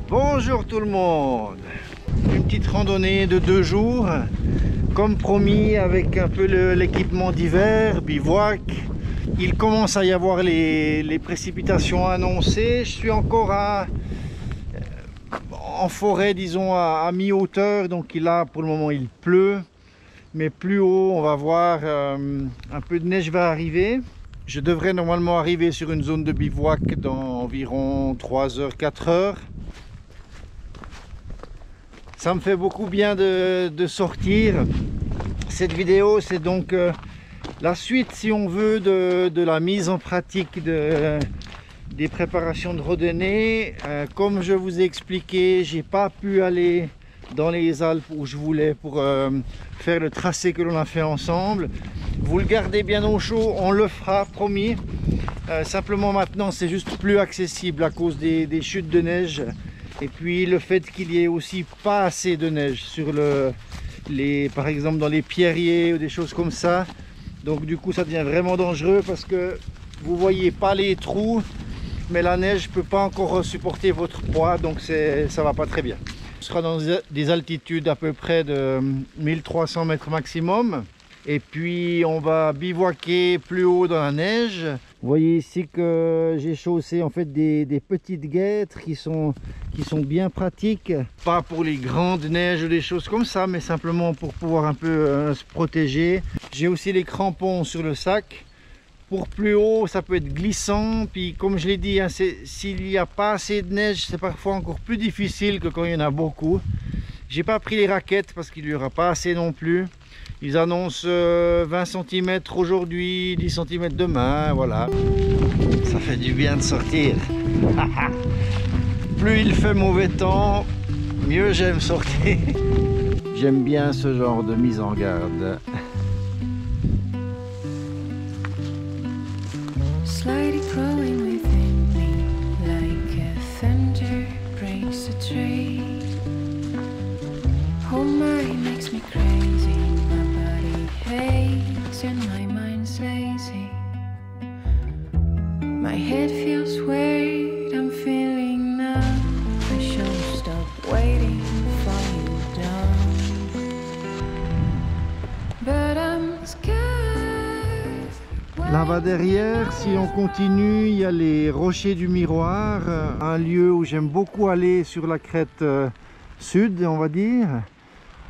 Bonjour tout le monde. Une petite randonnée de 2 jours. Comme promis, avec un peu l'équipement d'hiver, bivouac. Il commence à y avoir les précipitations annoncées. Je suis encore en forêt, disons à mi-hauteur, donc là pour le moment il pleut. Mais plus haut, on va voir, un peu de neige va arriver. Je devrais normalement arriver sur une zone de bivouac dans environ 3 heures, 4 heures. Ça me fait beaucoup bien de sortir. Cette vidéo, c'est donc la suite, si on veut, de la mise en pratique des préparations de randonnée. Comme je vous ai expliqué, j'ai pas pu aller dans les Alpes où je voulais pour faire le tracé que l'on a fait ensemble. Vous le gardez bien au chaud, on le fera, promis. Simplement maintenant, c'est juste plus accessible à cause des chutes de neige. Et puis le fait qu'il y ait aussi pas assez de neige sur par exemple dans les pierriers ou des choses comme ça. Donc du coup ça devient vraiment dangereux parce que vous voyez pas les trous, mais la neige peut pas encore supporter votre poids, donc ça va pas très bien. On sera dans des altitudes à peu près de 1300 mètres maximum. Et puis on va bivouaquer plus haut dans la neige. Vous voyez ici que j'ai chaussé en fait des petites guêtres qui sont bien pratiques. Pas pour les grandes neiges ou des choses comme ça, mais simplement pour pouvoir un peu se protéger. J'ai aussi les crampons sur le sac. Pour plus haut, ça peut être glissant. Puis comme je l'ai dit, hein, s'il n'y a pas assez de neige, c'est parfois encore plus difficile que quand il y en a beaucoup. J'ai pas pris les raquettes parce qu'il n'y aura pas assez non plus. Ils annoncent 20 cm aujourd'hui, 10 cm demain, voilà. Ça fait du bien de sortir. Plus il fait mauvais temps, mieux j'aime sortir. J'aime bien ce genre de mise en garde. Slightly growing within me, like a thunder breaks a tree. Oh my, makes me crazy. My body hates and my mind's lazy. My head feels weird, I'm feeling numb. I should stop waiting for you down. But I'm scared. Là-bas derrière, si on continue, il y a les rochers du miroir, un lieu où j'aime beaucoup aller sur la crête sud, on va dire.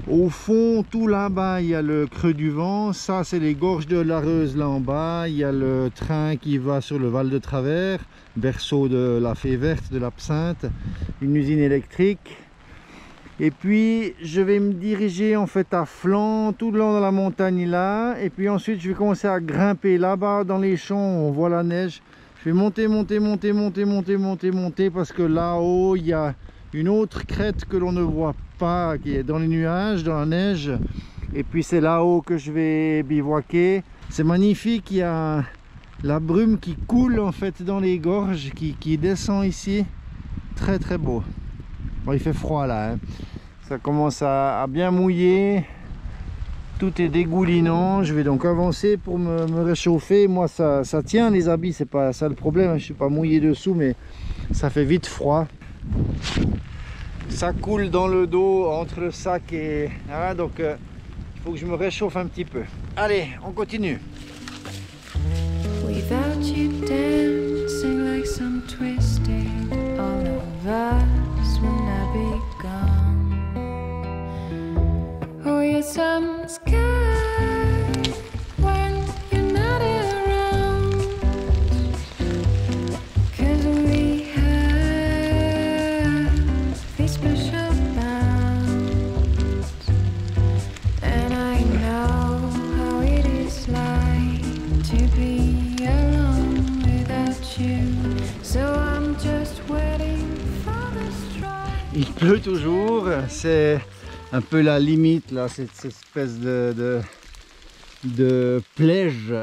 Au fond, tout là-bas, il y a le creux du vent. Ça, c'est les gorges de l'Areuse là en bas. Il y a le train qui va sur le Val de Travers, berceau de la fée verte, de l'absinthe, une usine électrique. Et puis, je vais me diriger en fait à flanc, tout le long de la montagne là. Et puis ensuite, je vais commencer à grimper là-bas dans les champs. On voit la neige. Je vais monter, parce que là-haut, il y a une autre crête que l'on ne voit pas, qui est dans les nuages, dans la neige. Et puis c'est là-haut que je vais bivouaquer. C'est magnifique, il y a la brume qui coule en fait dans les gorges, qui descend ici. Très très beau. Bon, il fait froid là, hein. Ça commence à bien mouiller. Tout est dégoulinant. Je vais donc avancer pour me réchauffer. Moi ça tient les habits, c'est pas ça le problème. Je suis pas mouillé dessous, mais ça fait vite froid. Ça coule dans le dos entre le sac et voilà, donc il faut que je me réchauffe un petit peu. Allez, on continue. Without you dancing like some twisted, all of us will not be gone. Oh yes, I'm scared when you're not around, 'cause we have these special bonds, and I know how it is like to be alone without you, so I'm just waiting for the strike. Il pleut toujours, c'est un peu la limite là, cette espèce de plège,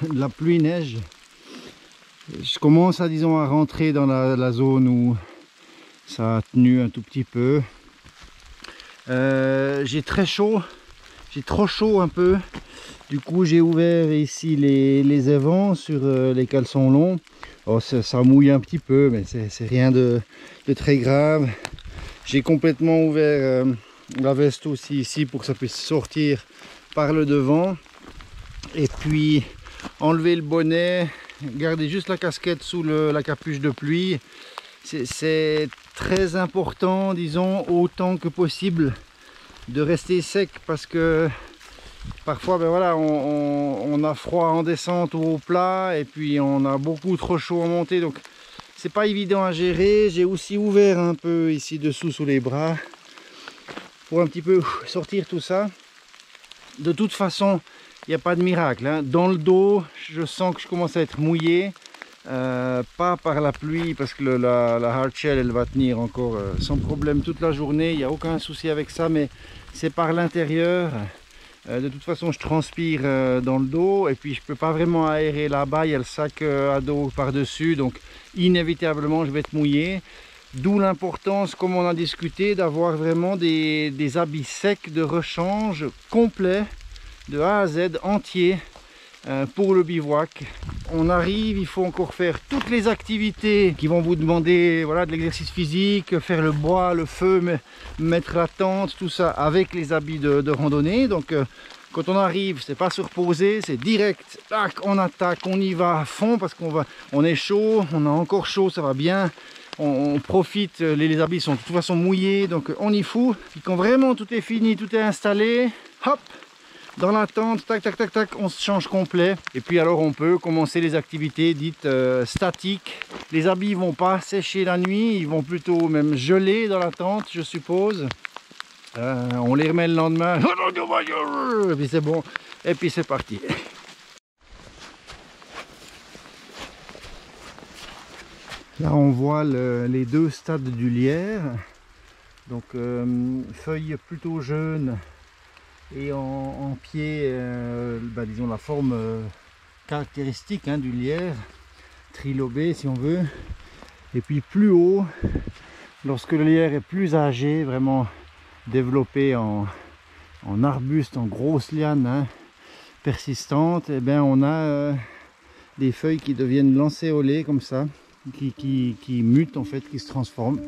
de la pluie-neige. Je commence à, disons, à rentrer dans la zone où ça a tenu un tout petit peu. J'ai très chaud, j'ai trop chaud un peu. Du coup j'ai ouvert ici les évents sur les caleçons longs. Oh, ça mouille un petit peu, mais c'est rien de très grave. J'ai complètement ouvert la veste aussi ici pour que ça puisse sortir par le devant. Et puis enlever le bonnet, garder juste la casquette sous la capuche de pluie. C'est très important, disons, autant que possible de rester sec, parce que parfois ben voilà, on a froid en descente ou au plat, et puis on a beaucoup trop chaud en montée, donc c'est pas évident à gérer. J'ai aussi ouvert un peu ici dessous sous les bras pour un petit peu sortir tout ça. De toute façon, il n'y a pas de miracle, hein. Dans le dos, je sens que je commence à être mouillé. Pas par la pluie, parce que la hardshell elle va tenir encore sans problème toute la journée, il n'y a aucun souci avec ça, mais c'est par l'intérieur. De toute façon je transpire dans le dos, et puis je peux pas vraiment aérer là-bas, il y a le sac à dos par dessus, donc inévitablement je vais être mouillé. D'où l'importance, comme on a discuté, d'avoir vraiment des habits secs de rechange complets de A à Z, entiers, pour le bivouac. On arrive, il faut encore faire toutes les activités qui vont vous demander, voilà, de l'exercice physique, faire le bois, le feu, mettre la tente, tout ça avec les habits de randonnée. Donc quand on arrive, c'est pas se reposer, c'est direct, tac, on attaque, on y va à fond, parce on est chaud, on a encore chaud, ça va bien. On profite, les habits sont de toute façon mouillés, donc on y fout. Puis quand vraiment tout est fini, tout est installé, hop, dans la tente, tac tac tac tac, on se change complet. Et puis alors on peut commencer les activités dites statiques. Les habits ne vont pas sécher la nuit, ils vont plutôt même geler dans la tente, je suppose. On les remet le lendemain, et puis c'est bon, et puis c'est parti. Là on voit les deux stades du lierre. Donc feuilles plutôt jeunes et en pied, disons la forme caractéristique, hein, du lierre, trilobé si on veut. Et puis plus haut, lorsque le lierre est plus âgé, vraiment développé en arbuste, en grosses lianes, hein, persistantes, et bien on a des feuilles qui deviennent lancéolées comme ça, qui mutent en fait, qui se transforment.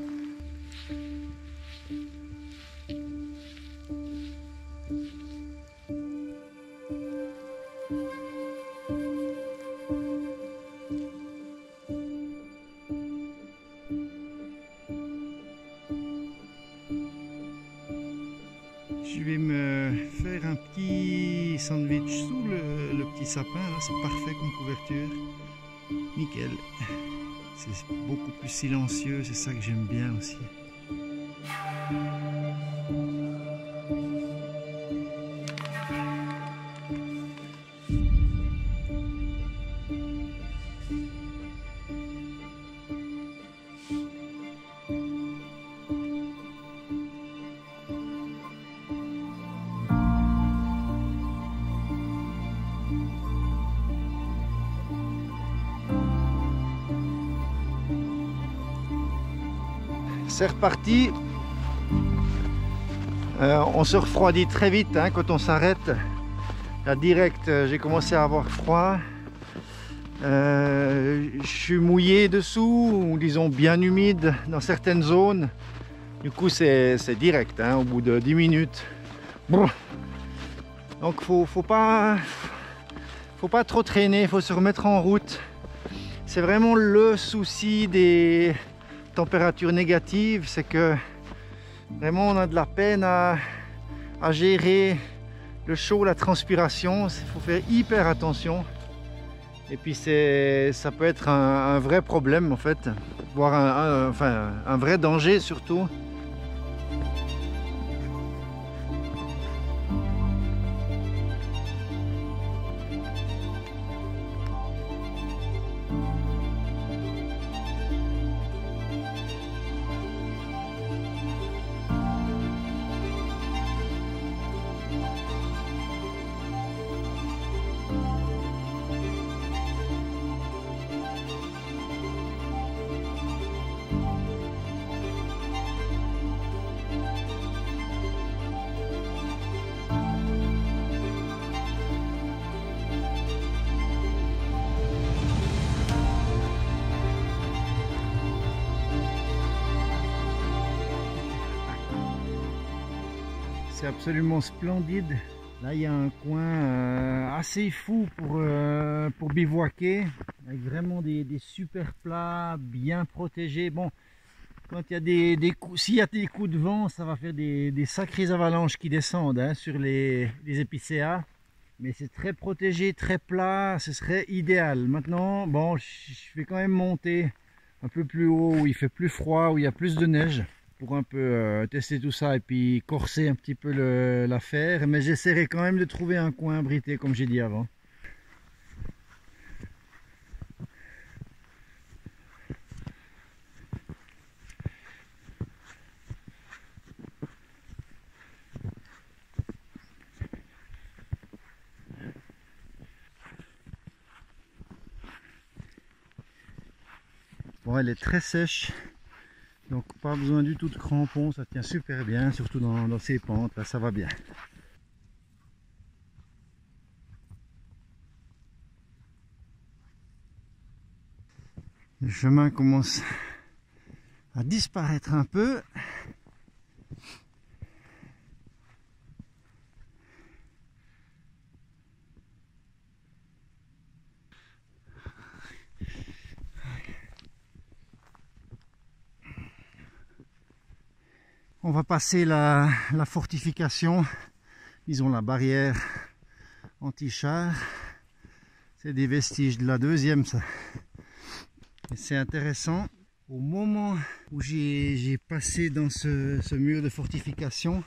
Je vais me faire un petit sandwich sous le petit sapin, là c'est parfait comme couverture, nickel. C'est beaucoup plus silencieux, c'est ça que j'aime bien aussi. C'est reparti. On se refroidit très vite, hein, quand on s'arrête. Là direct, j'ai commencé à avoir froid. Je suis mouillé dessous, ou disons bien humide dans certaines zones. Du coup c'est direct, hein, au bout de 10 minutes. Bon. Donc faut pas trop traîner, faut se remettre en route. C'est vraiment le souci des température négative, c'est que vraiment on a de la peine à gérer le chaud, la transpiration. Il faut faire hyper attention, et puis ça peut être un vrai problème en fait, voire un vrai danger surtout. c'est absolument splendide. Là, il y a un coin assez fou pour bivouaquer, avec vraiment des super plats, bien protégés. Bon, quand il y a des coups, s'il y a des coups de vent, ça va faire des sacrées avalanches qui descendent hein, sur les épicéas. Mais c'est très protégé, très plat, ce serait idéal. Maintenant, bon, je vais quand même monter un peu plus haut, où il fait plus froid, où il y a plus de neige, pour un peu tester tout ça et puis corser un petit peu l'affaire. Mais j'essaierai quand même de trouver un coin abrité, comme j'ai dit avant. Bon, elle est très sèche, donc pas besoin du tout de crampons, ça tient super bien, surtout dans ces pentes, là ça va bien. Le chemin commence à disparaître un peu. On va passer la fortification, disons la barrière anti-char. C'est des vestiges de la deuxième, ça. Et c'est intéressant. Au moment où j'ai passé dans ce mur de fortification,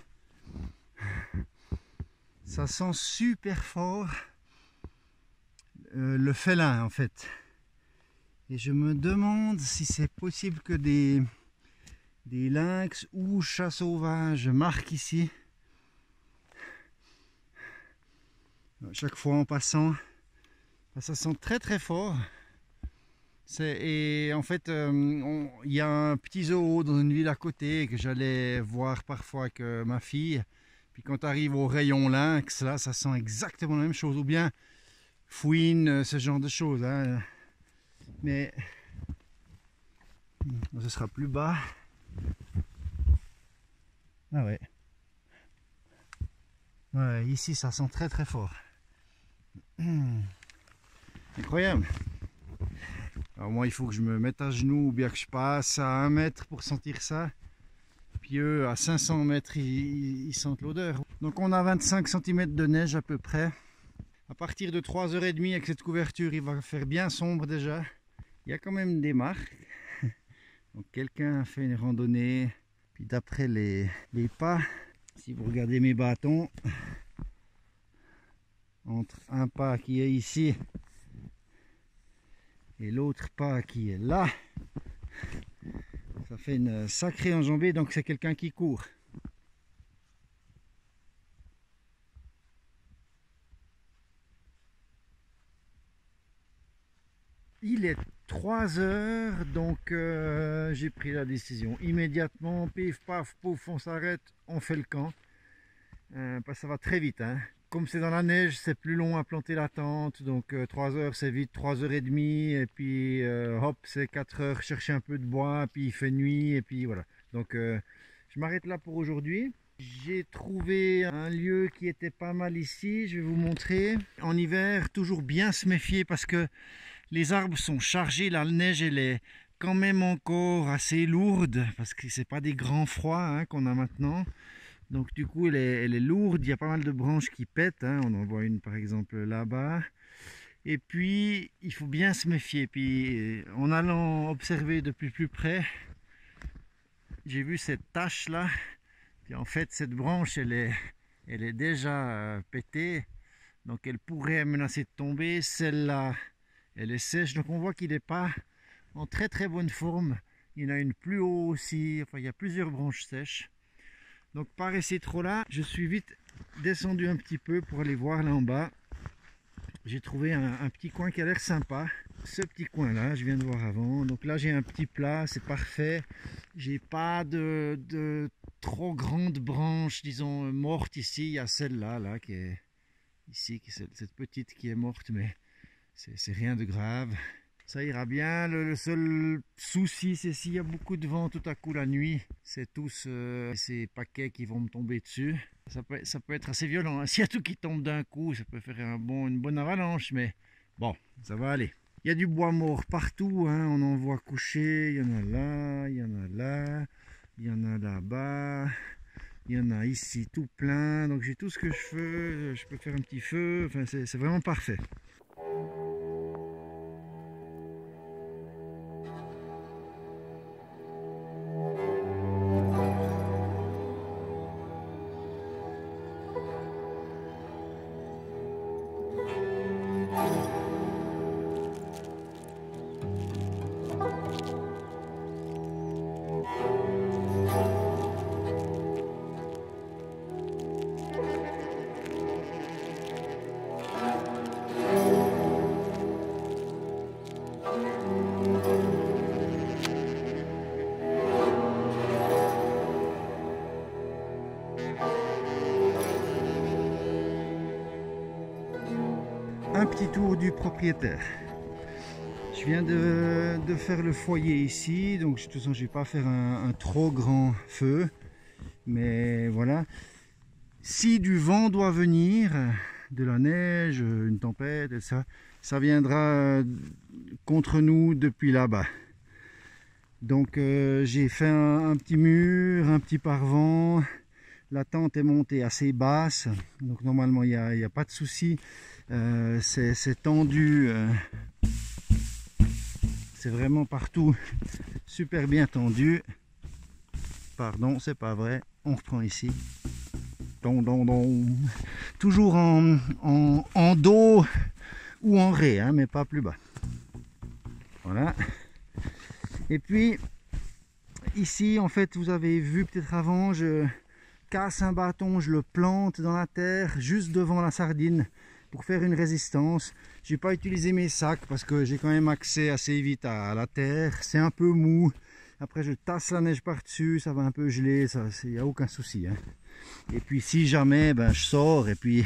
ça sent super fort le félin en fait. Et je me demande si c'est possible que des lynx ou chats sauvages marquent ici. À chaque fois en passant, ça sent très très fort. Et en fait, il y a un petit zoo dans une ville à côté que j'allais voir parfois avec ma fille. Puis quand tu arrives au rayon lynx, là, ça sent exactement la même chose. Ou bien fouine, ce genre de choses. Hein. Mais ce sera plus bas. Ah ouais. Ouais, ici ça sent très très fort. Incroyable. Alors moi il faut que je me mette à genoux ou bien que je passe à 1 mètre pour sentir ça. Puis eux à 500 mètres ils sentent l'odeur. Donc on a 25 cm de neige à peu près. À partir de 3h30 avec cette couverture il va faire bien sombre déjà. Il y a quand même des marques. Donc quelqu'un a fait une randonnée. Puis d'après les pas, si vous regardez mes bâtons, entre un pas qui est ici et l'autre pas qui est là, ça fait une sacrée enjambée, donc c'est quelqu'un qui court. Il est 3 heures, donc j'ai pris la décision immédiatement, pif paf pouf, on s'arrête, on fait le camp, parce que ça va très vite, hein. Comme c'est dans la neige, c'est plus long à planter la tente, donc 3 heures c'est vite, 3h30, et puis hop, c'est 4 heures, chercher un peu de bois, puis il fait nuit, et puis voilà. Donc je m'arrête là pour aujourd'hui. J'ai trouvé un lieu qui était pas mal ici, je vais vous montrer. En hiver, toujours bien se méfier parce que les arbres sont chargés, la neige elle est quand même encore assez lourde parce que c'est pas des grands froids hein, qu'on a maintenant. Donc du coup elle est lourde, il y a pas mal de branches qui pètent, hein. On en voit une par exemple là-bas. Et puis il faut bien se méfier. Puis en allant observer depuis plus près, j'ai vu cette tache là. Puis en fait cette branche elle est déjà pétée. Donc elle pourrait menacer de tomber. Celle-là elle est sèche. Donc on voit qu'il n'est pas en très très bonne forme. Il y en a une plus haut aussi. Enfin il y a plusieurs branches sèches. Donc pas rester trop là, je suis vite descendu un petit peu pour aller voir là en bas. J'ai trouvé un petit coin qui a l'air sympa. Ce petit coin là, je viens de voir avant. Donc là j'ai un petit plat, c'est parfait. J'ai pas de trop grandes branches, disons, mortes ici. Il y a celle-là là, qui est ici, cette petite qui est morte, mais c'est rien de grave. Ça ira bien. Le seul souci, c'est s'il y a beaucoup de vent tout à coup la nuit, c'est tous ces paquets qui vont me tomber dessus. Ça peut être assez violent, hein. S'il y a tout qui tombe d'un coup, ça peut faire une bonne avalanche, mais bon, ça va aller. Il y a du bois mort partout, hein. On en voit coucher. Il y en a là, il y en a là, il y en a là-bas, il y en a ici tout plein. Donc j'ai tout ce que je veux. Je peux faire un petit feu. Enfin, c'est vraiment parfait. Un petit tour du propriétaire. Je viens de faire le foyer ici, donc de toute façon je vais pas faire un trop grand feu, mais voilà. Si du vent doit venir, de la neige, une tempête, et ça viendra contre nous depuis là-bas. Donc j'ai fait un petit mur, un petit paravent. La tente est montée assez basse, donc normalement il n'y a pas de souci. C'est tendu, c'est vraiment partout super bien tendu. Pardon, c'est pas vrai, on reprend ici. Toujours en do ou en ré, hein, mais pas plus bas. Voilà. Et puis ici, en fait, vous avez vu peut-être avant, je casse un bâton, je le plante dans la terre juste devant la sardine pour faire une résistance. J'ai pas utilisé mes sacs parce que j'ai quand même accès assez vite à la terre. C'est un peu mou. Après je tasse la neige par dessus, ça va un peu geler, il n'y a aucun souci, hein. Et puis si jamais je sors, et puis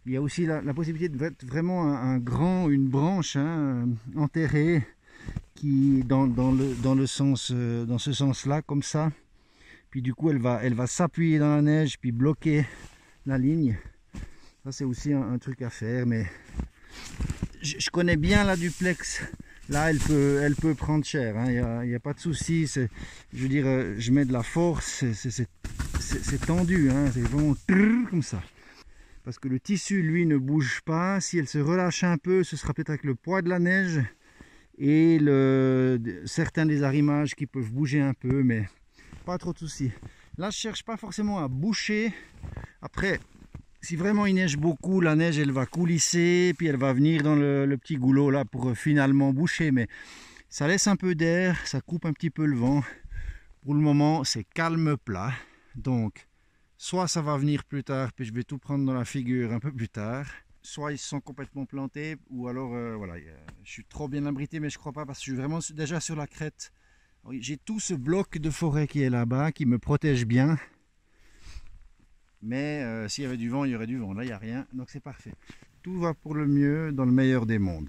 il y a aussi la possibilité de mettre vraiment une branche, hein, enterrée qui dans ce sens là, comme ça. Puis du coup elle va s'appuyer dans la neige puis bloquer la ligne. Ça c'est aussi un truc à faire, mais je connais bien la duplex. Là elle peut prendre cher, hein. Il n'y a pas de souci. Je veux dire, je mets de la force, c'est tendu, hein. C'est vraiment comme ça. Parce que le tissu lui ne bouge pas. Si elle se relâche un peu, ce sera peut-être avec le poids de la neige et certains des arrimages qui peuvent bouger un peu, mais pas trop de soucis. Là je cherche pas forcément à boucher. Après, si vraiment il neige beaucoup, la neige elle va coulisser, puis elle va venir dans le petit goulot là pour finalement boucher, mais ça laisse un peu d'air, ça coupe un petit peu le vent. Pour le moment c'est calme plat, donc soit ça va venir plus tard, puis je vais tout prendre dans la figure un peu plus tard, soit ils sont complètement plantés, ou alors voilà, je suis trop bien abrité, mais je crois pas parce que je suis vraiment déjà sur la crête. J'ai tout ce bloc de forêt qui est là-bas, qui me protège bien. Mais s'il y avait du vent, il y aurait du vent. Là, il n'y a rien, donc c'est parfait. Tout va pour le mieux dans le meilleur des mondes.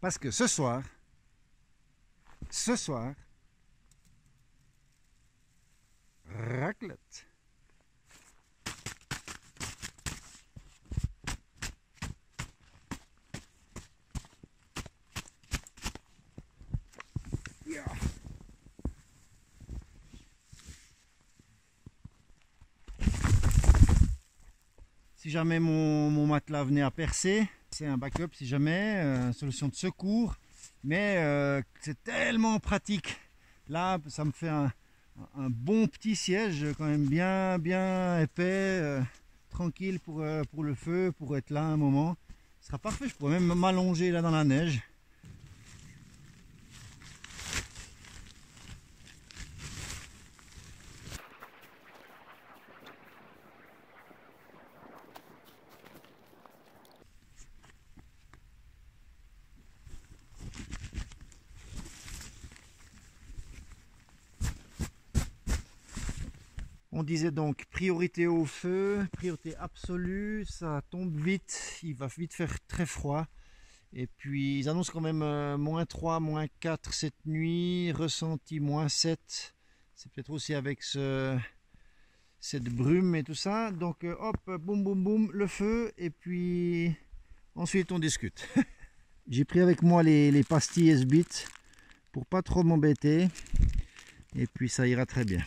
Parce que ce soir, raclette. Yeah. Si jamais mon matelas venait à percer, c'est un backup si jamais, solution de secours, mais c'est tellement pratique. Là, ça me fait un bon petit siège, quand même bien épais, tranquille pour le feu, pour être là un moment. Ce sera parfait, je pourrais même m'allonger là dans la neige. On disait donc priorité au feu, priorité absolue, ça tombe vite, il va vite faire très froid. Et puis ils annoncent quand même -3, -4 cette nuit, ressenti -7. C'est peut-être aussi avec cette brume et tout ça. Donc hop, boum boum boum, le feu, et puis ensuite on discute. J'ai pris avec moi les pastilles S-Bit pour pas trop m'embêter, et puis ça ira très bien.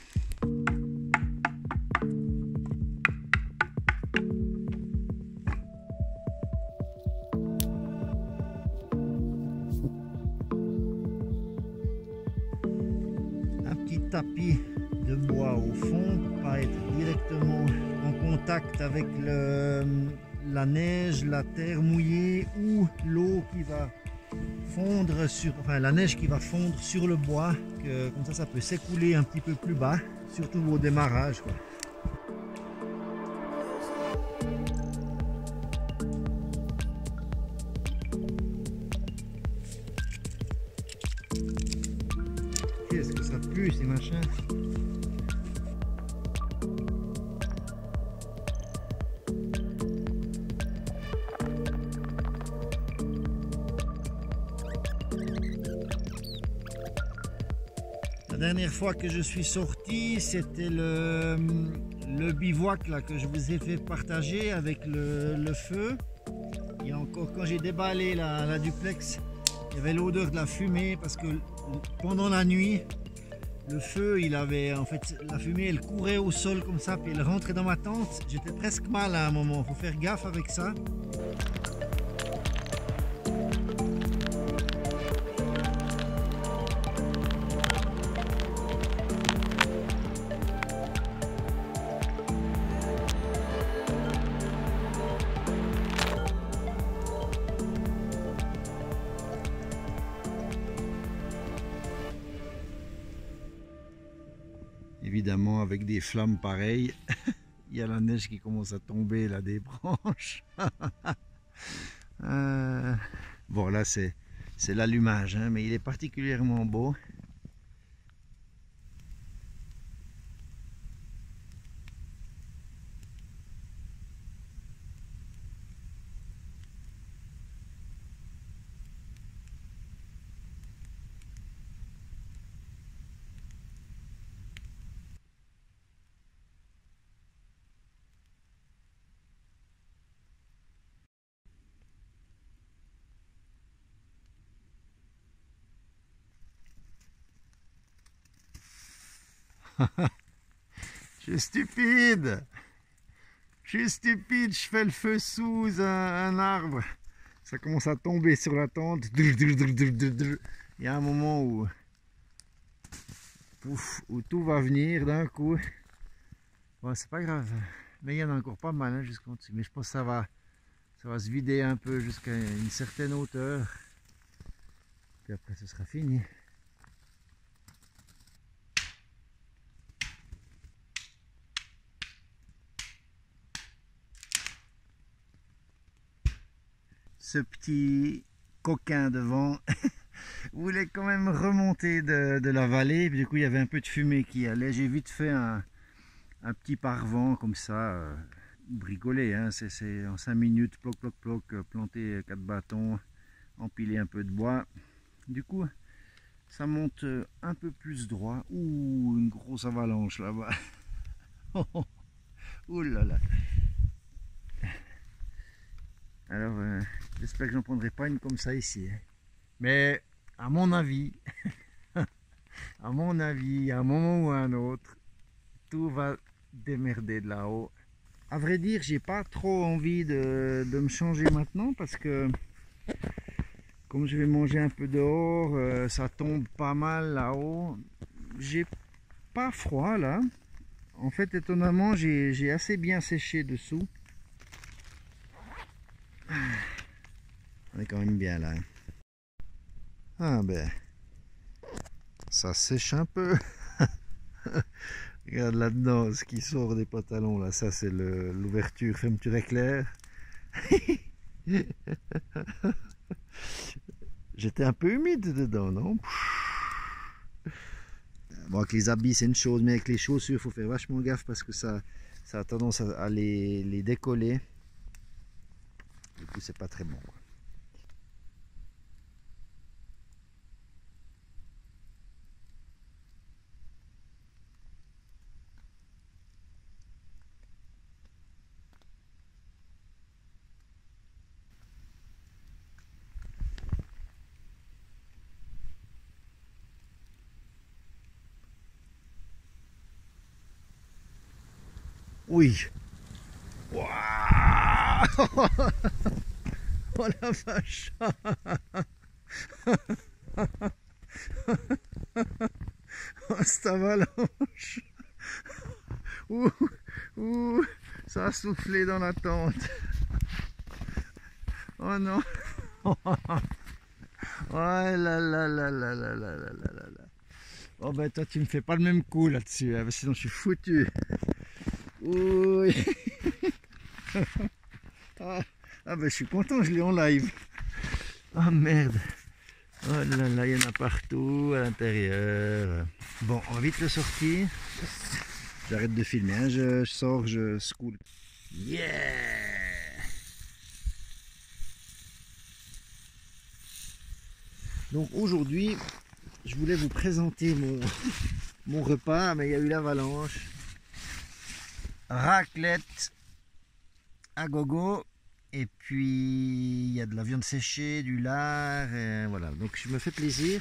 Un petit tapis de bois au fond pour pas être directement en contact avec la neige, la terre mouillée ou l'eau qui va fondre sur, enfin la neige qui va fondre sur le bois, comme ça peut s'écouler un petit peu plus bas, surtout au démarrage, quoi. Qu'est-ce que ça pue ces machins. La dernière fois que je suis sorti, c'était le bivouac là que je vous ai fait partager avec le feu. Il y a encore, quand j'ai déballé la duplex, il y avait l'odeur de la fumée parce que pendant la nuit, le feu, il avait en fait la fumée, elle courait au sol comme ça, puis elle rentrait dans ma tente. J'étais presque mal à un moment. Faut faire gaffe avec ça. Évidemment, avec des flammes pareilles, il y a la neige qui commence à tomber là des branches. Bon, là c'est l'allumage, hein, mais il est particulièrement beau. Je suis stupide. Je fais le feu sous un arbre. Ça commence à tomber sur la tente. Il y a un moment où tout va venir d'un coup. Bon, c'est pas grave. Mais il y en a encore pas mal, hein, jusqu'en dessus. Mais je pense que ça va se vider un peu jusqu'à une certaine hauteur. Puis après ce sera fini. Ce petit coquin devant voulait quand même remonter de la vallée. Puis du coup, il y avait un peu de fumée qui allait. J'ai vite fait un petit parvent comme ça, bricolé. Hein. C'est en 5 minutes, ploc, ploc, ploc, planter 4 bâtons, empiler un peu de bois. Du coup, ça monte un peu plus droit. Ouh, une grosse avalanche là-bas. Ouh là là. Alors, j'espère que j'en prendrai pas une comme ça ici. Hein. Mais à mon avis, à un moment ou à un autre, tout va démerder de là-haut. À vrai dire, j'ai pas trop envie de me changer maintenant parce que comme je vais manger un peu dehors, ça tombe pas mal là-haut. J'ai pas froid là. En fait, étonnamment, j'ai assez bien séché dessous. On est quand même bien là. Ah ben, ça sèche un peu. Regarde là-dedans ce qui sort des pantalons là, ça c'est l'ouverture fermeture éclair. J'étais un peu humide dedans, non? Bon, avec les habits c'est une chose, mais avec les chaussures il faut faire vachement gaffe parce que ça a tendance à les décoller. Du coup c'est pas très bon. Oui. Waouh. Oh la vache. Oh, cette avalanche. Ouh, ouh, ça a soufflé dans la tente. Oh non. Oh là là là là là là là là là. Oh ben toi tu me fais pas le même coup là-dessus, hein, sinon je suis foutu. Oui. Ah ben je suis content, je l'ai en live. Oh merde. Oh là là, il y en a partout à l'intérieur. Bon, on va vite le sortir. J'arrête de filmer, hein, je sors, je scoule. Yeah! Donc aujourd'hui, je voulais vous présenter mon repas, mais il y a eu l'avalanche. Raclette à gogo. Et puis il y a de la viande séchée, du lard, et voilà. Donc je me fais plaisir.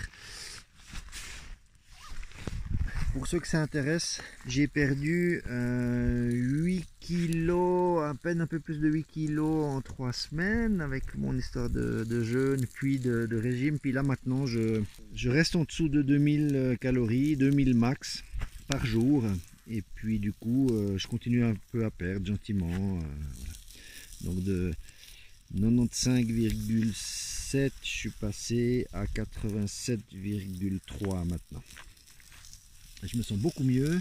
Pour ceux que ça intéresse, j'ai perdu 8 kilos, à peine un peu plus de 8 kilos en 3 semaines avec mon histoire de jeûne, puis de régime. Puis là maintenant je reste en dessous de 2000 calories, 2000 max par jour. Et puis du coup je continue un peu à perdre gentiment. Voilà. Donc de 95,7 je suis passé à 87,3 maintenant. Je me sens beaucoup mieux.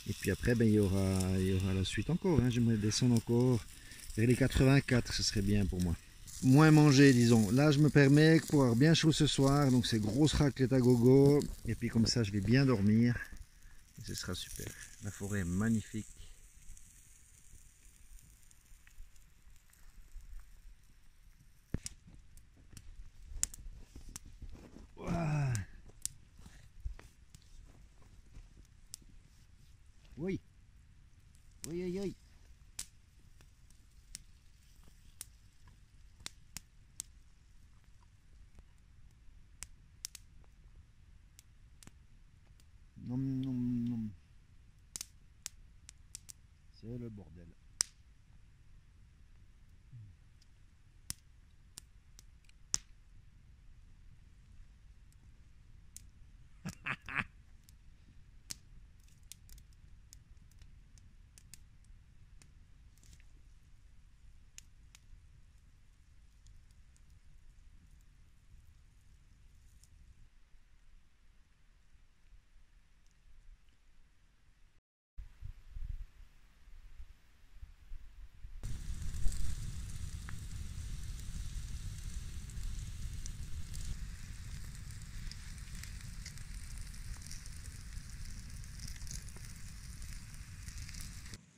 Et puis après ben, il y aura la suite encore, hein. J'aimerais descendre encore vers les 84, ce serait bien pour moi. Moins manger disons. Là je me permets pour avoir bien chaud ce soir. Donc c'est grosse raclette à gogo. Et puis comme ça je vais bien dormir. Et ce sera super. La forêt est magnifique. Oui. Oui, oui, oui. Nom, nom, nom. C'est le bordel.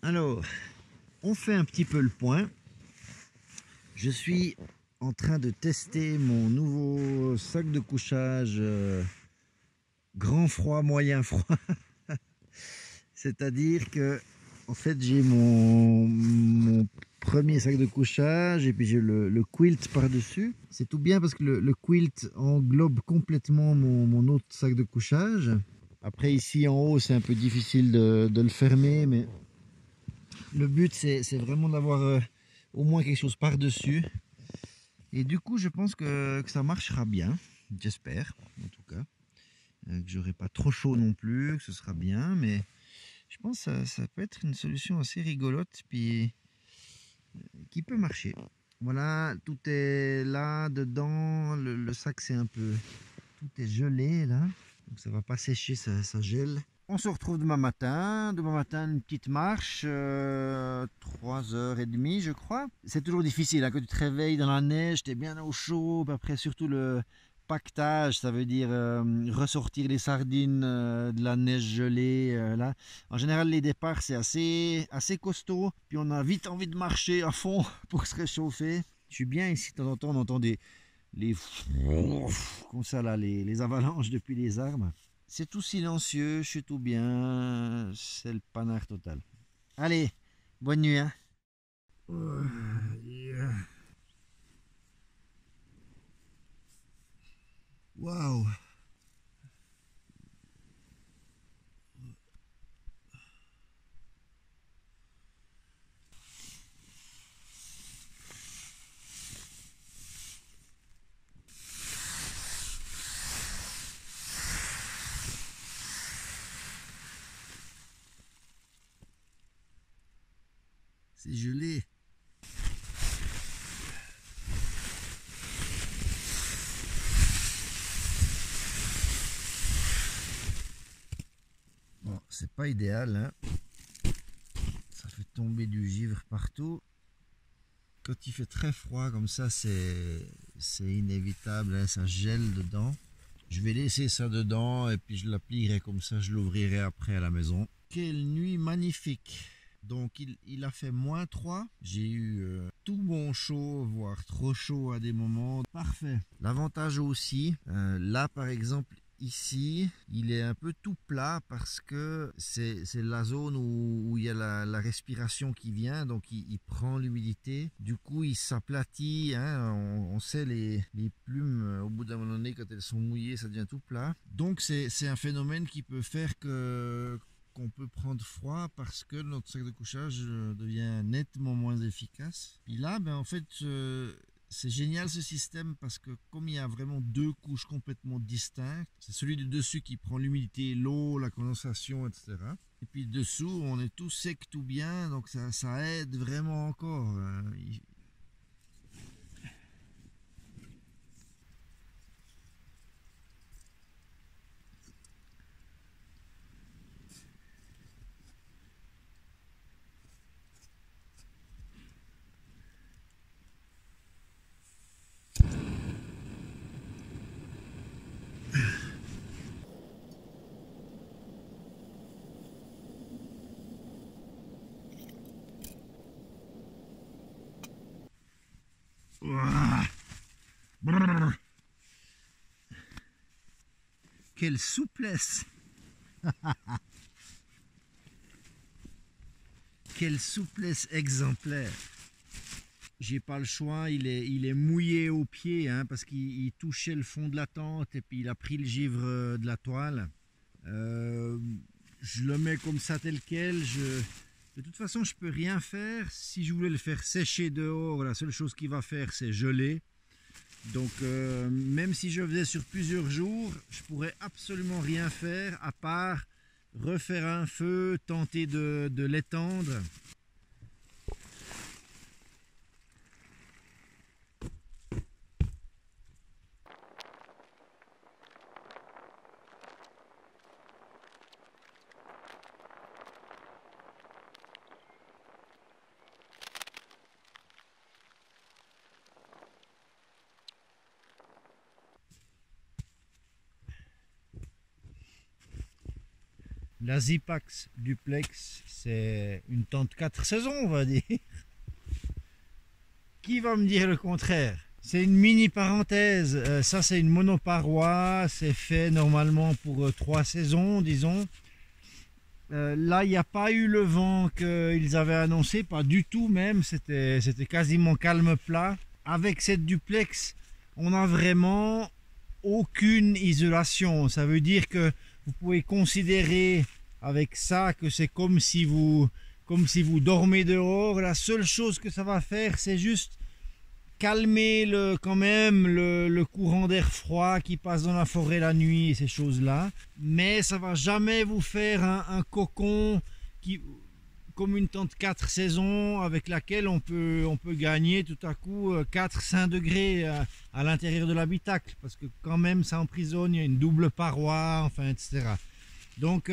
Alors, on fait un petit peu le point. Je suis en train de tester mon nouveau sac de couchage grand froid, moyen froid. C'est-à-dire que, en fait, j'ai mon premier sac de couchage et puis j'ai le quilt par-dessus. C'est tout bien parce que le quilt englobe complètement mon autre sac de couchage. Après, ici en haut, c'est un peu difficile de le fermer, mais le but, c'est vraiment d'avoir au moins quelque chose par-dessus. Et du coup, je pense que ça marchera bien. J'espère, en tout cas. Que j'aurai pas trop chaud non plus, que ce sera bien. Mais je pense que ça peut être une solution assez rigolote, puis qui peut marcher. Voilà, tout est là, dedans. Le sac, c'est un peu... Tout est gelé, là. Donc ça va pas sécher, ça gèle. On se retrouve demain matin. Demain matin, une petite marche, 3h30 je crois. C'est toujours difficile, hein, quand tu te réveilles dans la neige, tu es bien au chaud. Puis après, surtout le pactage, ça veut dire ressortir les sardines de la neige gelée. Là. En général, les départs, c'est assez costaud. Puis on a vite envie de marcher à fond pour se réchauffer. Je suis bien ici, de temps en temps, on entend les comme ça là, les avalanches depuis les arbres. C'est tout silencieux, je suis tout bien, c'est le panard total. Allez, bonne nuit, hein. Waouh. C'est gelé. Bon, c'est pas idéal, hein. Ça fait tomber du givre partout. Quand il fait très froid comme ça, c'est inévitable, hein, ça gèle dedans. Je vais laisser ça dedans et puis je l'applierai comme ça, je l'ouvrirai après à la maison. Quelle nuit magnifique! Donc il a fait -3. J'ai eu tout bon chaud, voire trop chaud à des moments. Parfait. L'avantage aussi, là par exemple, ici, il est un peu tout plat parce que c'est la zone où il y a la respiration qui vient, donc il prend l'humidité. Du coup, il s'aplatit, hein, on sait les plumes, au bout d'un moment donné, quand elles sont mouillées, ça devient tout plat. Donc c'est un phénomène qui peut faire qu'on peut prendre froid parce que notre sac de couchage devient nettement moins efficace. Puis là, ben, en fait, c'est génial ce système parce que comme il y a vraiment deux couches complètement distinctes, c'est celui du dessus qui prend l'humidité, l'eau, la condensation, etc. Et puis dessous, on est tout sec, tout bien, donc ça aide vraiment encore. Quelle souplesse! Quelle souplesse exemplaire! J'ai pas le choix, il est mouillé au pied, hein, parce qu'il touchait le fond de la tente et puis il a pris le givre de la toile. Je le mets comme ça tel quel. De toute façon, je peux rien faire. Si je voulais le faire sécher dehors, la seule chose qu'il va faire, c'est geler. Donc même si je faisais sur plusieurs jours, je pourrais absolument rien faire à part refaire un feu, tenter de l'étendre. La Zipax Duplex, c'est une tente 4 saisons, on va dire. Qui va me dire le contraire? C'est une mini parenthèse. Ça, c'est une monoparoi. C'est fait normalement pour 3 saisons, disons. Là, il n'y a pas eu le vent qu'ils avaient annoncé, pas du tout même. C'était quasiment calme plat. Avec cette duplex, on n'a vraiment aucune isolation. Ça veut dire que vous pouvez considérer avec ça que c'est comme si vous dormez dehors. La seule chose que ça va faire, c'est juste calmer quand même le courant d'air froid qui passe dans la forêt la nuit et ces choses-là. Mais ça va jamais vous faire un cocon comme une tente 4 saisons avec laquelle on peut gagner tout à coup 4-5 degrés à l'intérieur de l'habitacle, parce que quand même ça emprisonne, il y a une double paroi, enfin, etc. Donc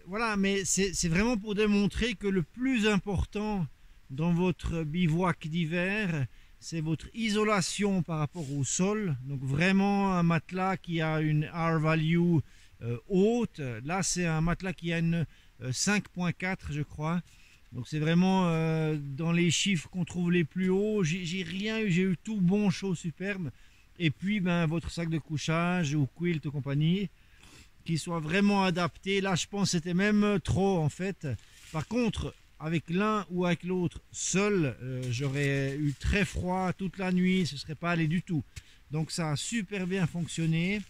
voilà, mais c'est vraiment pour démontrer que le plus important dans votre bivouac d'hiver, c'est votre isolation par rapport au sol. Donc vraiment un matelas qui a une R-value haute. Là, c'est un matelas qui a une 5.4, je crois. Donc c'est vraiment dans les chiffres qu'on trouve les plus hauts. J'ai rien eu, j'ai eu tout bon, chaud, superbe. Et puis ben, votre sac de couchage ou quilt et compagnie, qui soit vraiment adapté. Là, je pense que c'était même trop en fait. Par contre, avec l'un ou avec l'autre seul, j'aurais eu très froid toute la nuit, ce serait pas allé du tout. Donc ça a super bien fonctionné.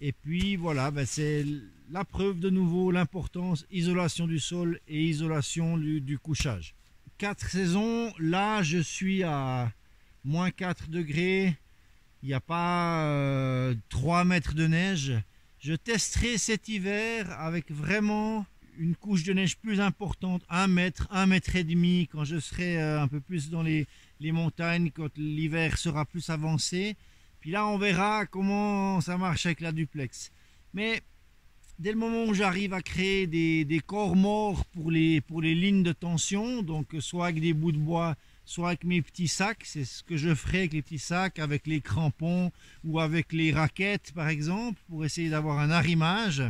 Et puis voilà, ben c'est la preuve de nouveau, l'importance, isolation du sol et isolation du couchage. 4 saisons, là je suis à -4 degrés, il n'y a pas 3 mètres de neige. Je testerai cet hiver avec vraiment une couche de neige plus importante, 1 mètre, 1 mètre et demi, quand je serai un peu plus dans les montagnes, quand l'hiver sera plus avancé. Puis là, on verra comment ça marche avec la duplex. Mais dès le moment où j'arrive à créer des corps morts pour les lignes de tension, donc soit avec des bouts de bois, soit avec mes petits sacs, c'est ce que je ferai avec les petits sacs, avec les crampons ou avec les raquettes par exemple, pour essayer d'avoir un arrimage.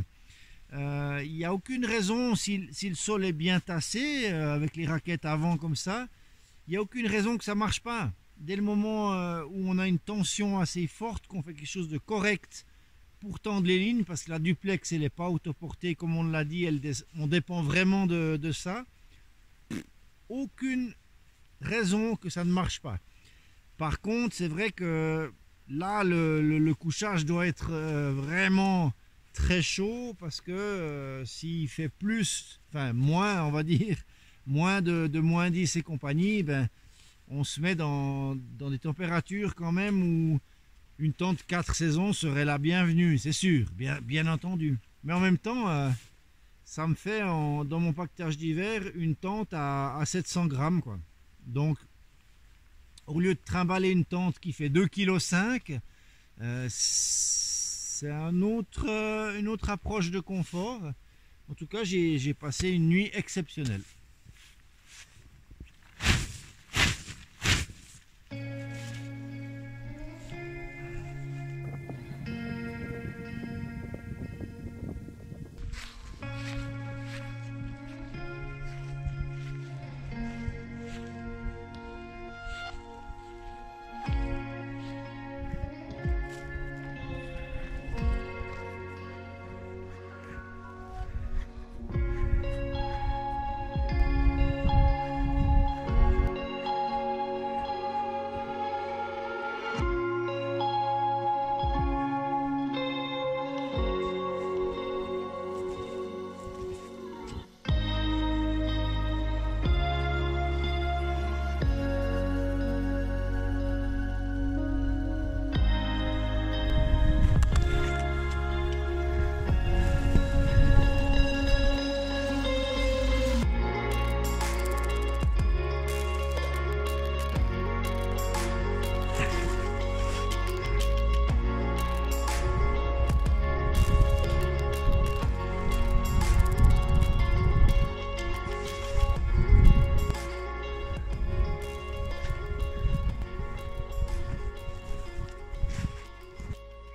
Il n'y a aucune raison, si le sol est bien tassé, avec les raquettes avant comme ça, il n'y a aucune raison que ça ne marche pas. Dès le moment où on a une tension assez forte, qu'on fait quelque chose de correct pour tendre les lignes, parce que la duplex elle n'est pas autoportée comme on l'a dit, on dépend vraiment de ça, aucune raison que ça ne marche pas. Par contre, c'est vrai que là le couchage doit être vraiment très chaud, parce que s'il fait plus, enfin moins, on va dire, moins de moins 10 et compagnie, ben, on se met dans des températures quand même où une tente 4 saisons serait la bienvenue, c'est sûr, bien entendu. Mais en même temps, ça me fait dans mon pactage d'hiver une tente à 700 grammes, quoi. Donc, au lieu de trimballer une tente qui fait 2,5 kg, c'est une autre approche de confort. En tout cas, j'ai passé une nuit exceptionnelle.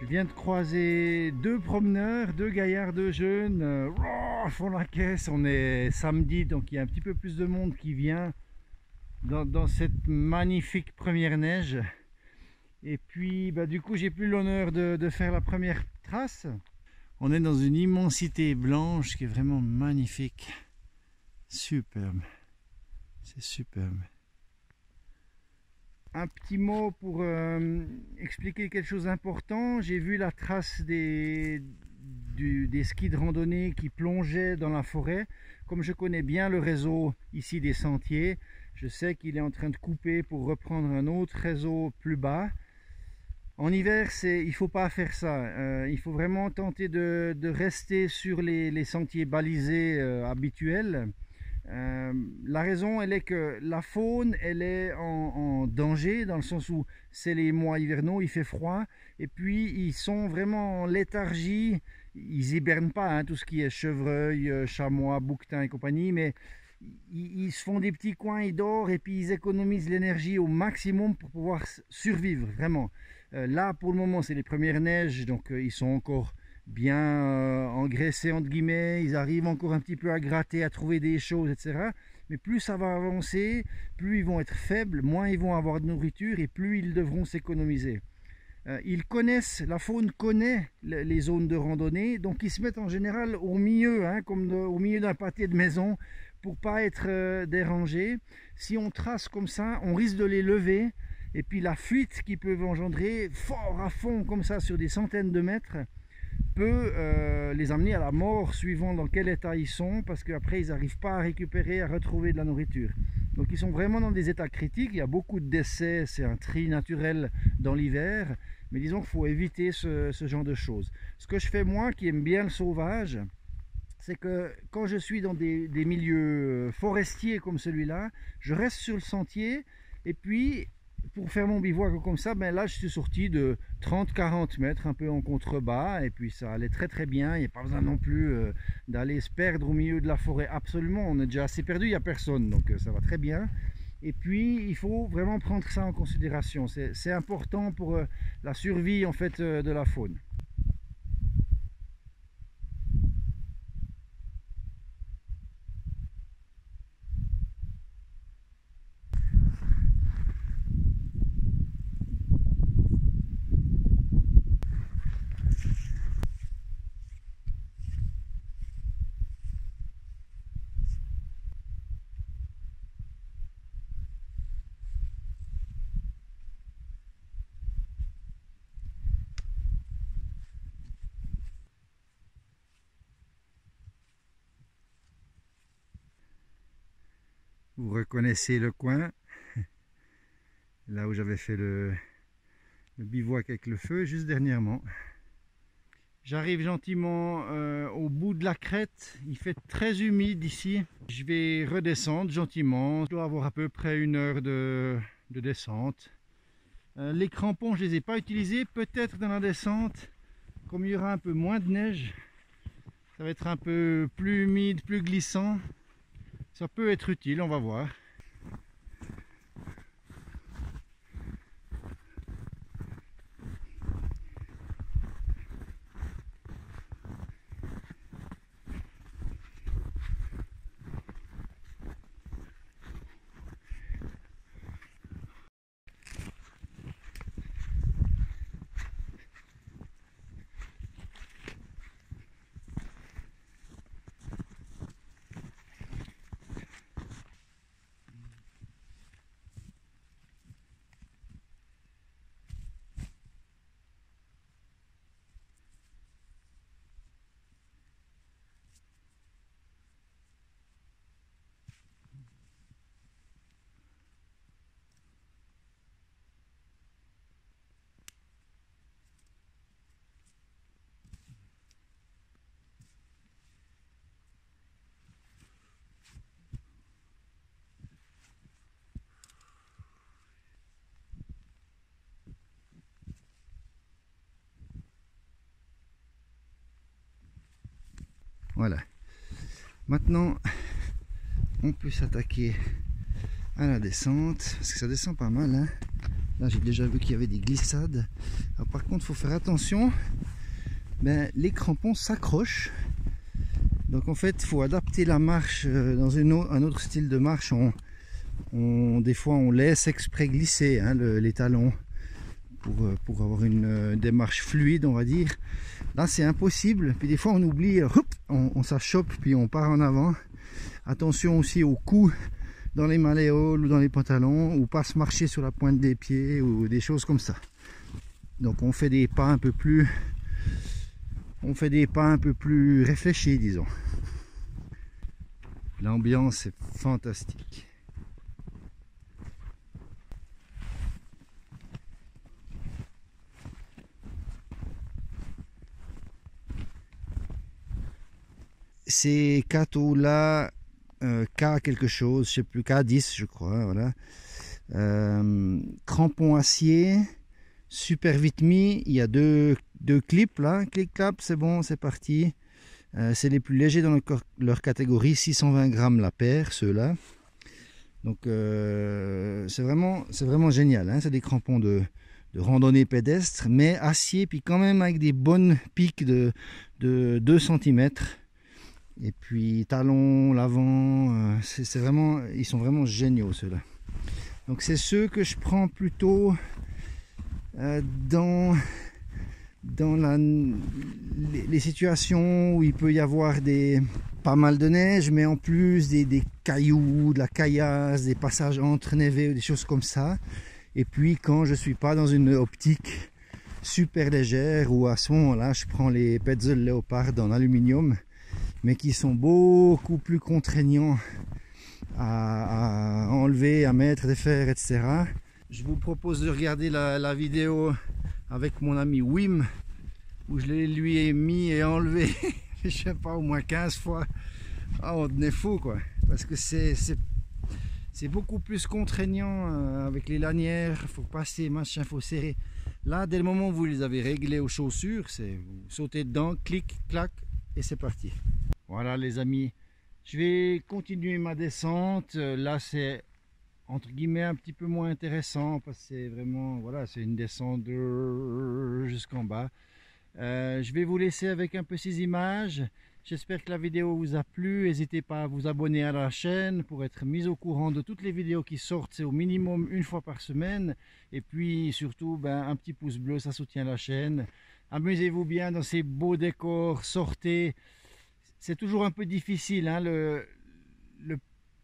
Je viens de croiser 2 promeneurs, 2 gaillards de jeunes, font la caisse. On est samedi, donc il y a un petit peu plus de monde qui vient dans cette magnifique première neige. Et puis bah, du coup j'ai plus l'honneur de faire la première trace. On est dans une immensité blanche qui est vraiment magnifique, superbe, c'est superbe. Un petit mot pour expliquer quelque chose d'important. J'ai vu la trace des skis de randonnée qui plongeaient dans la forêt. Comme je connais bien le réseau ici des sentiers, je sais qu'il est en train de couper pour reprendre un autre réseau plus bas. En hiver, il ne faut pas faire ça. Il faut vraiment tenter de rester sur les sentiers balisés habituels. La raison, elle est que la faune, elle est en danger, dans le sens où c'est les mois hivernaux, il fait froid, et puis ils sont vraiment en léthargie. Ils hibernent pas, hein, tout ce qui est chevreuil, chamois, bouquetin et compagnie, mais ils se font des petits coins, ils dorment, et puis ils économisent l'énergie au maximum pour pouvoir survivre, vraiment. Là, pour le moment, c'est les premières neiges, donc ils sont encore bien engraissés entre guillemets, ils arrivent encore un petit peu à gratter, à trouver des choses, etc. Mais plus ça va avancer, plus ils vont être faibles, moins ils vont avoir de nourriture et plus ils devront s'économiser. Ils connaissent, la faune connaît les zones de randonnée, donc ils se mettent en général au milieu, hein, comme au milieu d'un pâté de maison, pour pas être dérangés. Si on trace comme ça, on risque de les lever, et puis la fuite qu'ils peuvent engendrer fort à fond comme ça sur des centaines de mètres peut les amener à la mort suivant dans quel état ils sont, parce qu'après ils n'arrivent pas à récupérer, à retrouver de la nourriture. Donc ils sont vraiment dans des états critiques, il y a beaucoup de décès, c'est un tri naturel dans l'hiver, mais disons qu'il faut éviter ce genre de choses. Ce que je fais moi, qui aime bien le sauvage, c'est que quand je suis dans des milieux forestiers comme celui-là, je reste sur le sentier et puis pour faire mon bivouac comme ça, ben là je suis sorti de 30-40 mètres un peu en contrebas et puis ça allait très bien. Il n'y a pas besoin non plus d'aller se perdre au milieu de la forêt, absolument, on est déjà assez perdu, il n'y a personne, donc ça va très bien. Et puis il faut vraiment prendre ça en considération, c'est important pour la survie en fait de la faune. Vous reconnaissez le coin, là où j'avais fait le bivouac avec le feu juste dernièrement. J'arrive gentiment au bout de la crête, il fait très humide ici. Je vais redescendre gentiment, je dois avoir à peu près 1 heure de descente. Les crampons je ne les ai pas utilisés, peut-être dans la descente, comme il y aura un peu moins de neige, ça va être un peu plus humide, plus glissant. Ça peut être utile, on va voir. Voilà. Maintenant, on peut s'attaquer à la descente, parce que ça descend pas mal, hein. Là, j'ai déjà vu qu'il y avait des glissades. Alors, par contre, il faut faire attention. Ben, les crampons s'accrochent. Donc, en fait, il faut adapter la marche dans un autre style de marche. Des fois, on laisse exprès glisser hein, les talons pour avoir une démarche fluide, on va dire. Là, c'est impossible. Puis des fois, on oublie, on s'achoppe, puis on part en avant. Attention aussi au cou dans les malléoles ou dans les pantalons, ou pas se marcher sur la pointe des pieds ou des choses comme ça. Donc, on fait des pas un peu plus, réfléchis, disons. L'ambiance est fantastique. Ces cadeaux-là, K quelque chose, je sais plus, K10 je crois, voilà. Crampons acier, super vite mis, il y a deux clips là, clic-clap, c'est bon, c'est parti. C'est les plus légers dans leur catégorie, 620 grammes la paire, ceux-là. Donc c'est vraiment génial, hein. C'est des crampons de randonnée pédestre, mais acier, puis quand même avec des bonnes piques de 2 cm. Et puis talons, l'avant, c'est vraiment, ils sont vraiment géniaux ceux-là. Donc c'est ceux que je prends plutôt dans les situations où il peut y avoir pas mal de neige, mais en plus des cailloux, de la caillasse, des passages entreneigés, des choses comme ça. Et puis quand je suis pas dans une optique super légère, où à ce moment-là je prends les Petzl Leopard en aluminium, mais qui sont beaucoup plus contraignants à enlever, à mettre des fers, etc. Je vous propose de regarder la vidéo avec mon ami Wim, où je lui ai mis et enlevé je sais pas, au moins 15 fois. Ah, on devenait fou quoi. Parce que c'est beaucoup plus contraignant avec les lanières. Il faut passer, machin, il faut serrer. Là, dès le moment où vous les avez réglés aux chaussures, vous sautez dedans, clic, clac, et c'est parti. Voilà les amis. Je vais continuer ma descente. Là, c'est entre guillemets un petit peu moins intéressant parce que c'est vraiment, voilà, c'est une descente jusqu'en bas. Je vais vous laisser avec un peu ces images. J'espère que la vidéo vous a plu. N'hésitez pas à vous abonner à la chaîne pour être mis au courant de toutes les vidéos qui sortent. C'est au minimum une fois par semaine. Et puis surtout, un petit pouce bleu, ça soutient la chaîne. Amusez-vous bien dans ces beaux décors. Sortez. C'est toujours un peu difficile, hein, le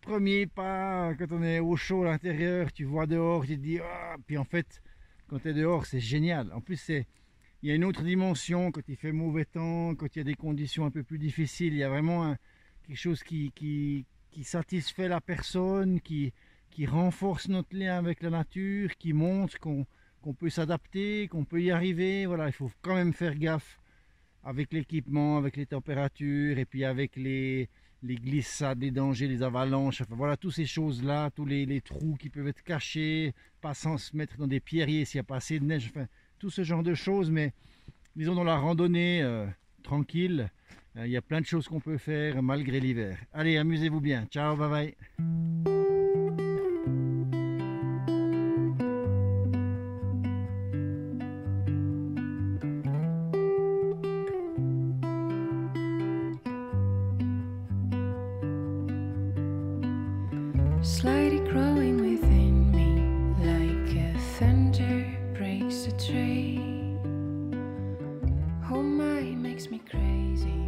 premier pas, quand on est au chaud à l'intérieur, tu vois dehors, tu te dis ah, puis en fait quand tu es dehors c'est génial. En plus il y a une autre dimension quand il fait mauvais temps, quand il y a des conditions un peu plus difficiles. Il y a vraiment quelque chose qui satisfait la personne, qui renforce notre lien avec la nature, qui montre qu'on peut s'adapter, qu'on peut y arriver. Voilà, il faut quand même faire gaffe avec l'équipement, avec les températures, et puis avec les glissades, les dangers, les avalanches, enfin voilà, toutes ces choses-là, tous les trous qui peuvent être cachés, pas sans se mettre dans des pierriers s'il n'y a pas assez de neige, enfin tout ce genre de choses. Mais disons dans la randonnée tranquille, il y a plein de choses qu'on peut faire malgré l'hiver. Allez, amusez-vous bien, ciao, bye bye. Slightly growing within me, like a thunder breaks a tree. Oh my, makes me crazy.